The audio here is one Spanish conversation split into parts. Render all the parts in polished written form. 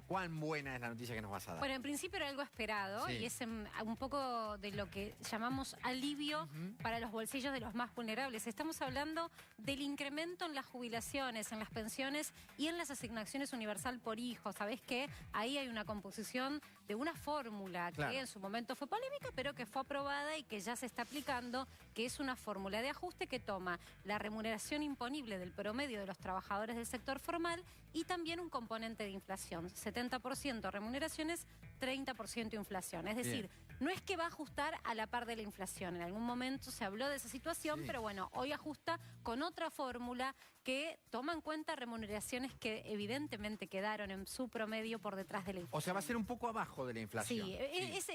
¿Cuán buena es la noticia que nos vas a dar? Bueno, en principio era algo esperado, Sí. y es un poco de lo que llamamos alivio para los bolsillos de los más vulnerables. Estamos hablando del incremento en las jubilaciones, en las pensiones y en las asignaciones universal por hijo. Sabés que ahí hay una composición de una fórmula que en su momento fue polémica, pero que fue aprobada y que ya se está aplicando, que es una fórmula de ajuste que toma la remuneración imponible del promedio de los trabajadores del sector formal y también un componente de inflación. 70% remuneraciones, 30% inflación. Es decir, no es que va a ajustar a la par de la inflación. En algún momento se habló de esa situación, pero bueno, hoy ajusta con otra fórmula que toma en cuenta remuneraciones que evidentemente quedaron en su promedio por detrás de la inflación. O sea, va a ser un poco abajo de la inflación. Sí,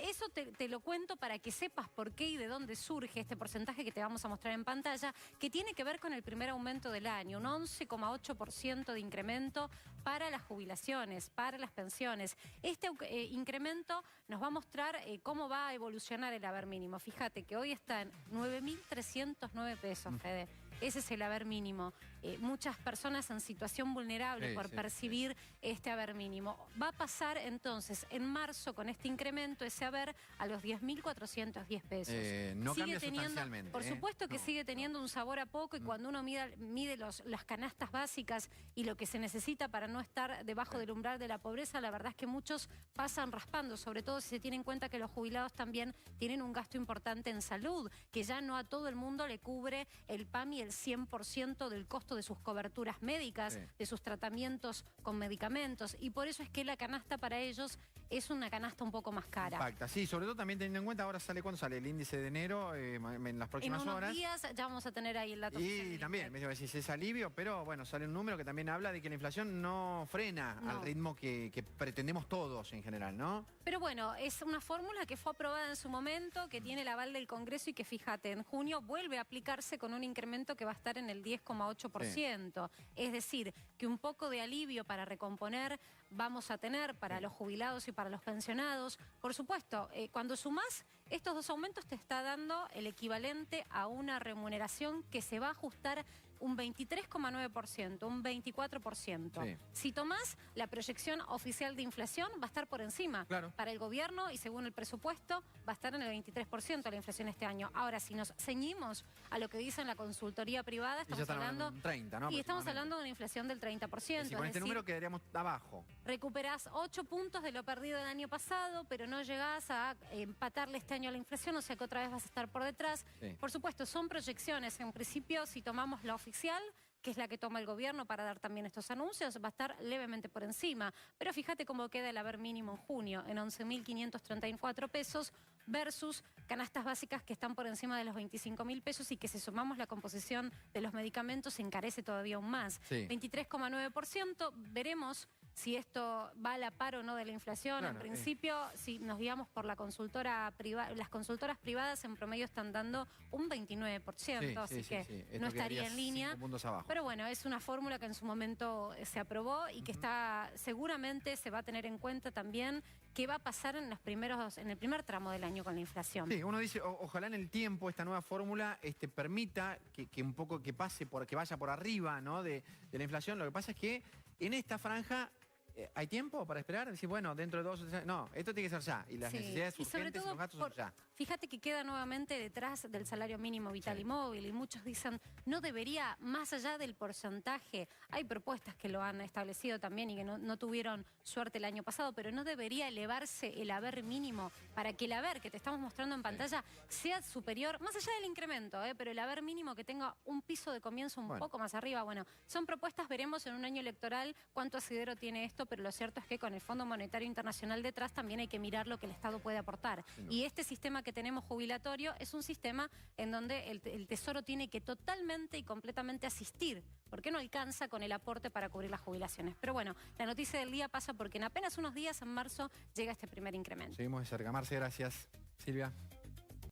eso te lo cuento para que sepas por qué y de dónde surge este porcentaje que te vamos a mostrar en pantalla, que tiene que ver con el primer aumento del año, un 11,8% de incremento para las jubilaciones, para las pensiones. Este incremento nos va a mostrar cómo va a evolucionar el haber mínimo. Fíjate que hoy está en 9.309 pesos, Fede. Ese es el haber mínimo. Muchas personas en situación vulnerable por percibir este haber mínimo. Va a pasar entonces en marzo con este incremento ese haber a los 10.410 pesos. No cambia sustancialmente. Por supuesto que sigue teniendo un sabor a poco y cuando uno mide las canastas básicas y lo que se necesita para no estar debajo del umbral de la pobreza, la verdad es que muchos pasan raspando, sobre todo si se tiene en cuenta que los jubilados también tienen un gasto importante en salud, que ya no a todo el mundo le cubre el PAMI el 100% del costo de sus coberturas médicas, de sus tratamientos con medicamentos, y por eso es que la canasta para ellos es una canasta un poco más cara. Impacta, sí, sobre todo también teniendo en cuenta ahora ¿cuándo sale el índice de enero? En las próximas horas. En unos días ya vamos a tener ahí el dato. Y también, me decís, es alivio, pero bueno, sale un número que también habla de que la inflación no frena al ritmo que pretendemos todos en general, ¿no? Pero bueno, es una fórmula que fue aprobada en su momento, que tiene el aval del Congreso y que, fíjate, en junio vuelve a aplicarse con un incremento que va a estar en el 10,8%. Es decir, que un poco de alivio para recomponer vamos a tener para los jubilados y para los pensionados. Por supuesto, cuando sumás estos dos aumentos te está dando el equivalente a una remuneración que se va a ajustar un 23,9%, un 24%. Si tomás la proyección oficial de inflación, va a estar por encima. Para el gobierno y según el presupuesto, va a estar en el 23% la inflación este año. Ahora, si nos ceñimos a lo que dice en la consultoría privada, estamos hablando de un 30, ¿no? Y estamos hablando de una inflación del 30%. Sí, con este número quedaríamos abajo. Recuperás 8 puntos de lo perdido el año pasado, pero no llegás a empatarle este año a la inflación, o sea que otra vez vas a estar por detrás. Por supuesto, son proyecciones. En principio, si tomamos la oficial, que es la que toma el gobierno para dar también estos anuncios, va a estar levemente por encima. Pero fíjate cómo queda el haber mínimo en junio, en 11.534 pesos, versus canastas básicas que están por encima de los 25.000 pesos y que si sumamos la composición de los medicamentos se encarece todavía aún más. 23,9%, veremos si esto va a la par o no de la inflación. En principio, si nos guiamos por la consultora privada, las consultoras privadas en promedio están dando un 29%, así que no estaría en línea. Pero bueno, es una fórmula que en su momento se aprobó y que está seguramente se va a tener en cuenta también qué va a pasar en el primer tramo del año con la inflación. Sí, uno dice, ojalá en el tiempo esta nueva fórmula permita que un poco que vaya por arriba, ¿no? de la inflación. Lo que pasa es que en esta franja ¿hay tiempo para esperar? Decir, bueno, dentro de 2 o 3 no, esto tiene que ser ya. Y las necesidades urgentes y los gastos son ya. Fíjate que queda nuevamente detrás del salario mínimo vital y móvil. Y muchos dicen, no debería, más allá del porcentaje, hay propuestas que lo han establecido también y que no tuvieron suerte el año pasado, pero no debería elevarse el haber mínimo para que el haber que te estamos mostrando en pantalla sea superior, más allá del incremento, pero el haber mínimo que tenga un piso de comienzo un poco más arriba. Bueno, son propuestas, veremos en un año electoral cuánto asidero tiene esto, pero lo cierto es que con el Fondo Monetario Internacional detrás también hay que mirar lo que el Estado puede aportar. Y este sistema que tenemos jubilatorio es un sistema en donde el Tesoro tiene que totalmente y completamente asistir, porque no alcanza con el aporte para cubrir las jubilaciones. Pero bueno, la noticia del día pasa porque en apenas unos días, en marzo, llega este primer incremento. Seguimos de cerca. Marce, gracias. Silvia.